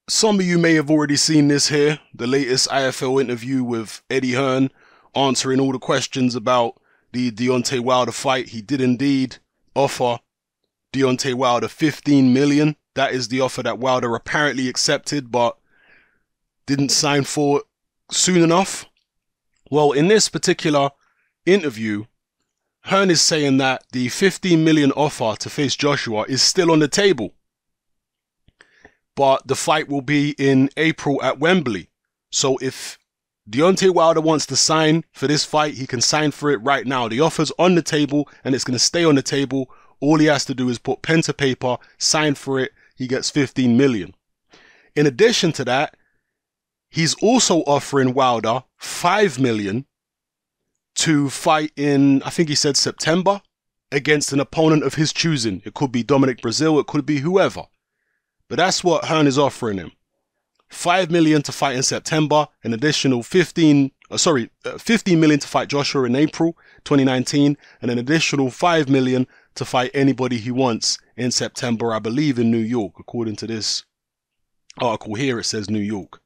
Some of you may have already seen this here, the latest IFL interview with Eddie Hearn, answering all the questions about the Deontay Wilder fight. He did indeed offer Deontay Wilder 15 million. That is the offer that Wilder apparently accepted, but didn't sign for soon enough. Well, in this particular interview, Hearn is saying that the 15 million offer to face Joshua is still on the table, but the fight will be in April at Wembley. So if Deontay Wilder wants to sign for this fight, he can sign for it right now. The offer's on the table and it's going to stay on the table. All he has to do is put pen to paper, sign for it. He gets 15 million. In addition to that, he's also offering Wilder 5 million to fight in, I think he said September, against an opponent of his choosing. It could be Dominic Brazil, it could be whoever. But that's what Hearn is offering him. 5 million to fight in September, an additional 15 million to fight Joshua in April 2019, and an additional 5 million to fight anybody he wants in September, I believe in New York. According to this article here, it says New York.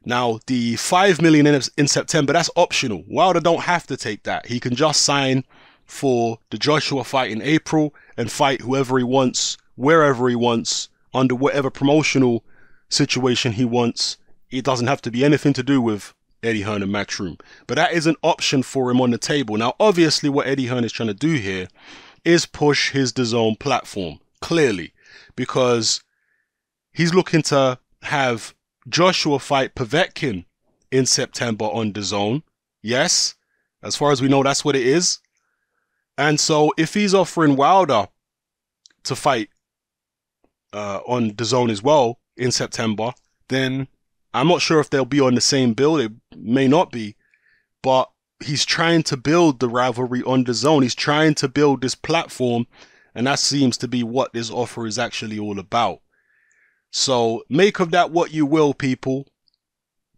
Now, the 5 million in September, that's optional. Wilder don't have to take that. He can just sign for the Joshua fight in April and fight whoever he wants, wherever he wants, under whatever promotional situation he wants. It doesn't have to be anything to do with Eddie Hearn and Matchroom. But that is an option for him on the table. Now, obviously, what Eddie Hearn is trying to do here is push his DAZN platform, clearly, because he's looking to have Joshua fight Povetkin in September on DAZN. Yes, as far as we know, that's what it is. And so if he's offering Wilder to fight on DAZN as well in September, then I'm not sure if they'll be on the same bill. They may not be, but he's trying to build the rivalry on DAZN. He's trying to build this platform, and that seems to be what this offer is actually all about. So make of that what you will, people.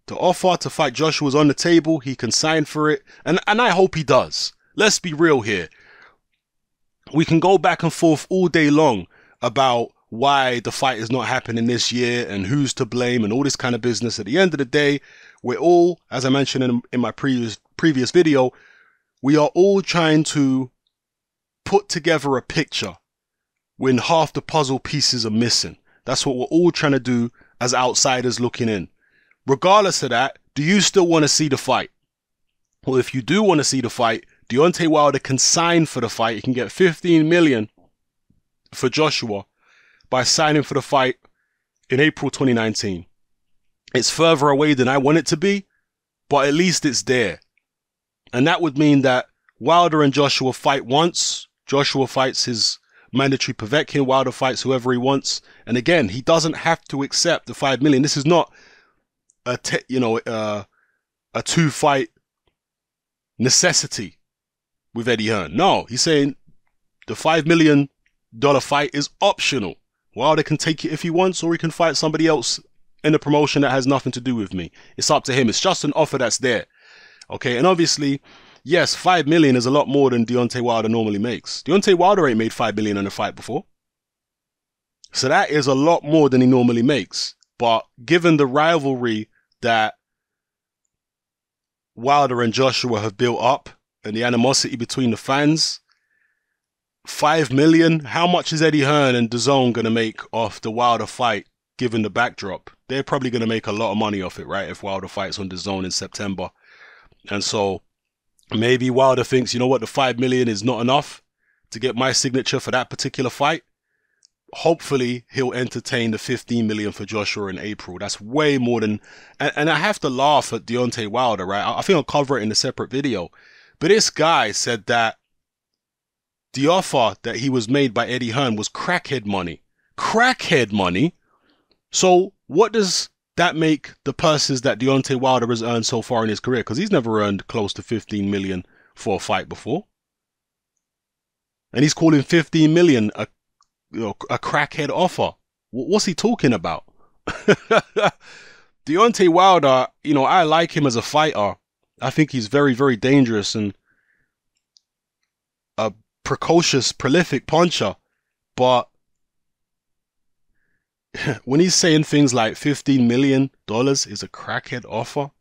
The offer to fight Joshua is on the table. He can sign for it, and I hope he does. Let's be real here. We can go back and forth all day long about why the fight is not happening this year and who's to blame and all this kind of business. At the end of the day, we're all, as I mentioned in my previous video, we are all trying to put together a picture when half the puzzle pieces are missing. That's what we're all trying to do as outsiders looking in. Regardless of that, do you still want to see the fight? Well, if you do want to see the fight, Deontay Wilder can sign for the fight. He can get 15 million for Joshua by signing for the fight in April 2019. It's further away than I want it to be, but at least it's there. And that would mean that Wilder and Joshua fight once. Joshua fights his mandatory Povetkin. Wilder fights whoever he wants. And again, he doesn't have to accept the 5 million. This is not a two-fight necessity with Eddie Hearn. No, he's saying the $5 million fight is optional. Wilder can take it if he wants, or he can fight somebody else in a promotion that has nothing to do with me. It's up to him. It's just an offer that's there. Okay, and obviously, yes, 5 million is a lot more than Deontay Wilder normally makes. Deontay Wilder ain't made 5 million in a fight before. So that is a lot more than he normally makes. But given the rivalry that Wilder and Joshua have built up and the animosity between the fans, 5 million, how much is Eddie Hearn and DAZN going to make off the Wilder fight given the backdrop? They're probably going to make a lot of money off it, right, if Wilder fights on DAZN in September. And so maybe Wilder thinks, you know what, the 5 million is not enough to get my signature for that particular fight. Hopefully he'll entertain the 15 million for Joshua in April. That's way more than, and I have to laugh at Deontay Wilder, right? I think I'll cover it in a separate video. But this guy said that the offer that he was made by Eddie Hearn was crackhead money. Crackhead money? So what does that make the purses that Deontay Wilder has earned so far in his career? Because he's never earned close to 15 million for a fight before. And he's calling 15 million a crackhead offer. What's he talking about? Deontay Wilder, I like him as a fighter. I think he's very, very dangerous and a precocious, prolific puncher. But when he's saying things like $15 million is a crackhead offer,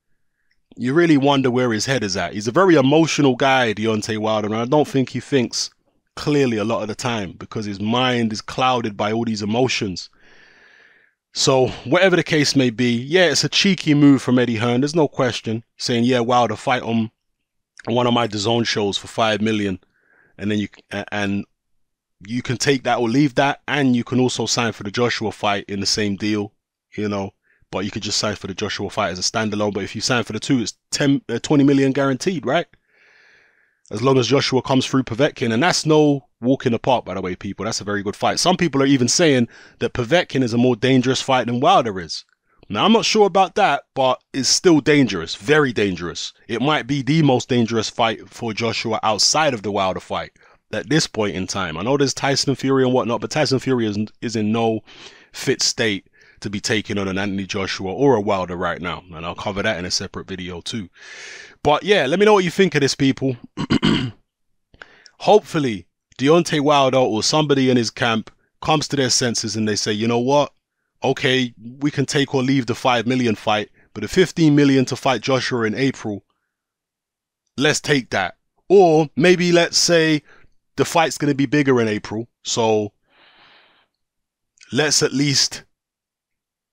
you really wonder where his head is at. He's a very emotional guy, Deontay Wilder, and I don't think he thinks clearly a lot of the time because his mind is clouded by all these emotions. So whatever the case may be, yeah, it's a cheeky move from Eddie Hearn. There's no question. Saying, yeah, Wilder, fight on one of my DAZN shows for $5 million, and then you can take that or leave that, and you can also sign for the Joshua fight in the same deal, you know. But you could just sign for the Joshua fight as a standalone. But if you sign for the two, it's 20 million guaranteed, right? As long as Joshua comes through Povetkin, and that's no walk in the park, by the way, people. That's a very good fight. Some people are even saying that Povetkin is a more dangerous fight than Wilder is. Now, I'm not sure about that, but it's still dangerous, very dangerous. It might be the most dangerous fight for Joshua outside of the Wilder fight at this point in time. I know there's Tyson Fury and whatnot, but Tyson Fury is in no fit state to be taking on an Anthony Joshua or a Wilder right now, and I'll cover that in a separate video too. But yeah, let me know what you think of this, people. Hopefully Deontay Wilder or somebody in his camp comes to their senses and they say, you know what, okay, we can take or leave the 5 million fight, but the 15 million to fight Joshua in April, let's take that. Or maybe let's say the fight's going to be bigger in April, so let's at least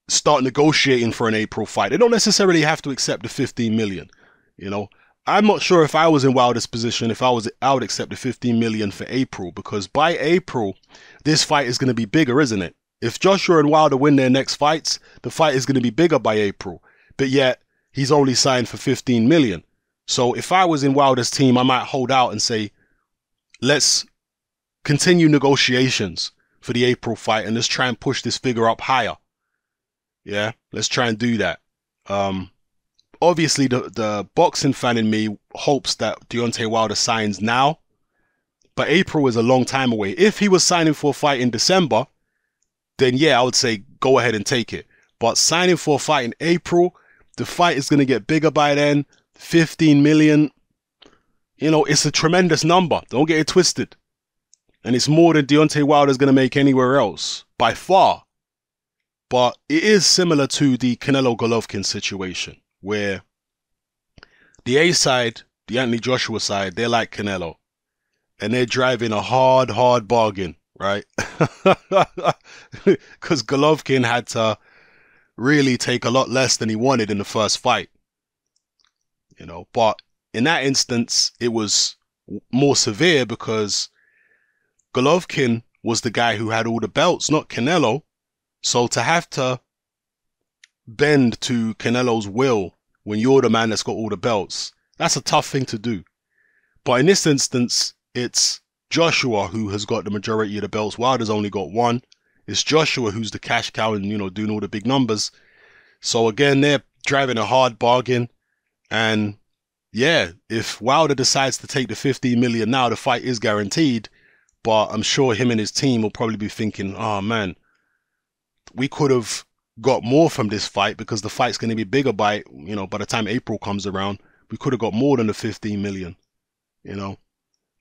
start negotiating for an April fight. They don't necessarily have to accept the 15 million. You know, I'm not sure if I was in Wilder's position, I would accept the 15 million for April, because by April, this fight is going to be bigger, isn't it? If Joshua and Wilder win their next fights, the fight is going to be bigger by April, but yet he's only signed for 15 million. So if I was in Wilder's team, I might hold out and say, let's continue negotiations for the April fight and let's try and push this figure up higher. Yeah, let's try and do that. Obviously, the boxing fan in me hopes that Deontay Wilder signs now, but April is a long time away. If he was signing for a fight in December, then yeah, I would say go ahead and take it. But signing for a fight in April, the fight is going to get bigger by then. 15 million, you know, it's a tremendous number. Don't get it twisted. And it's more than Deontay Wilder is going to make anywhere else, by far. But it is similar to the Canelo Golovkin situation, where the A side, the Anthony Joshua side, they're like Canelo. And they're driving a hard bargain, right? Because Golovkin had to really take a lot less than he wanted in the first fight. You know, but in that instance, it was more severe because Golovkin was the guy who had all the belts, not Canelo. So to have to bend to Canelo's will when you're the man that's got all the belts, that's a tough thing to do. But in this instance, it's Joshua who has got the majority of the belts. Wilder's only got one. It's Joshua who's the cash cow and, you know, doing all the big numbers. So again, they're driving a hard bargain. And yeah, if Wilder decides to take the 15 million now, the fight is guaranteed. But I'm sure him and his team will probably be thinking, oh man, we could have got more from this fight because the fight's going to be bigger by, you know, by the time April comes around. We could have got more than the 15 million, you know.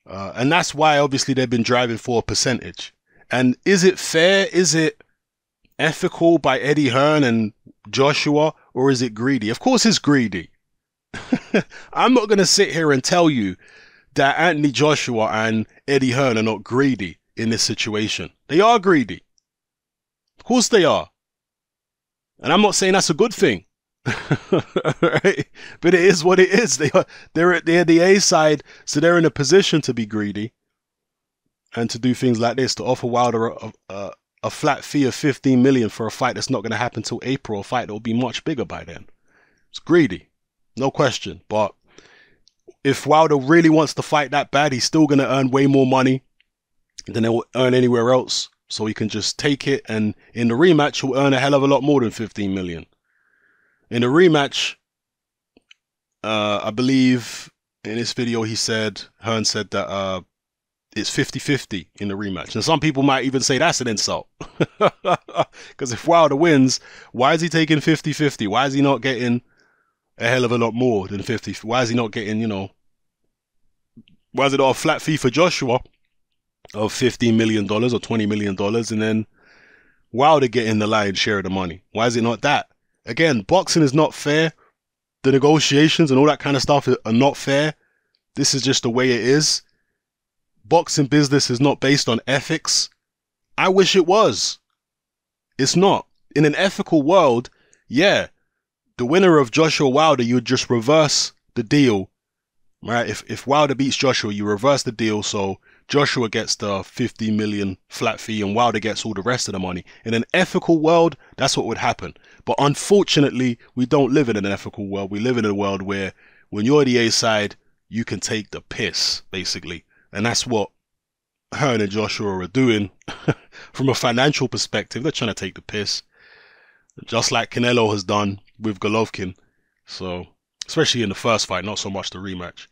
And that's why obviously they've been driving for a percentage. And is it fair? Is it ethical by Eddie Hearn and Joshua, or is it greedy? Of course it's greedy. I'm not going to sit here and tell you that Anthony Joshua and Eddie Hearn are not greedy in this situation. They are greedy. Of course they are. And I'm not saying that's a good thing. Right? But it is what it is. They're the A side, so they're in a position to be greedy and to do things like this, to offer Wilder a flat fee of 15 million for a fight that's not going to happen till April, a fight that will be much bigger by then. It's greedy, no question. But if Wilder really wants to fight that bad, he's still going to earn way more money than he'll earn anywhere else. So he can just take it, and in the rematch, he'll earn a hell of a lot more than 15 million. In the rematch, I believe in this video Hearn said that it's 50-50 in the rematch. And some people might even say that's an insult. Because if Wilder wins, why is he taking 50-50? Why is he not getting a hell of a lot more than 50? Why is he not getting, you know, why is it not a flat fee for Joshua of $15 million or $20 million, and then Wilder getting the lion's share of the money. Why is it not that? Again, boxing is not fair. The negotiations and all that kind of stuff are not fair. This is just the way it is. Boxing business is not based on ethics. I wish it was. It's not. In an ethical world, yeah, the winner of Joshua Wilder, you would just reverse the deal, right? If Wilder beats Joshua, you reverse the deal, so Joshua gets the 50 million flat fee and Wilder gets all the rest of the money. In an ethical world, that's what would happen. But unfortunately, we don't live in an ethical world. We live in a world where when you're the A side, you can take the piss, basically. And that's what Hearn and Joshua are doing. From a financial perspective, they're trying to take the piss. Just like Canelo has done with Golovkin. So, especially in the first fight, not so much the rematch.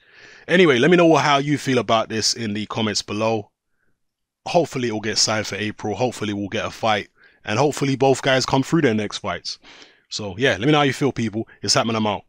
Anyway, let me know how you feel about this in the comments below. Hopefully it will get signed for April. Hopefully we'll get a fight. And hopefully both guys come through their next fights. So yeah, let me know how you feel, people. It's happening. I'm out.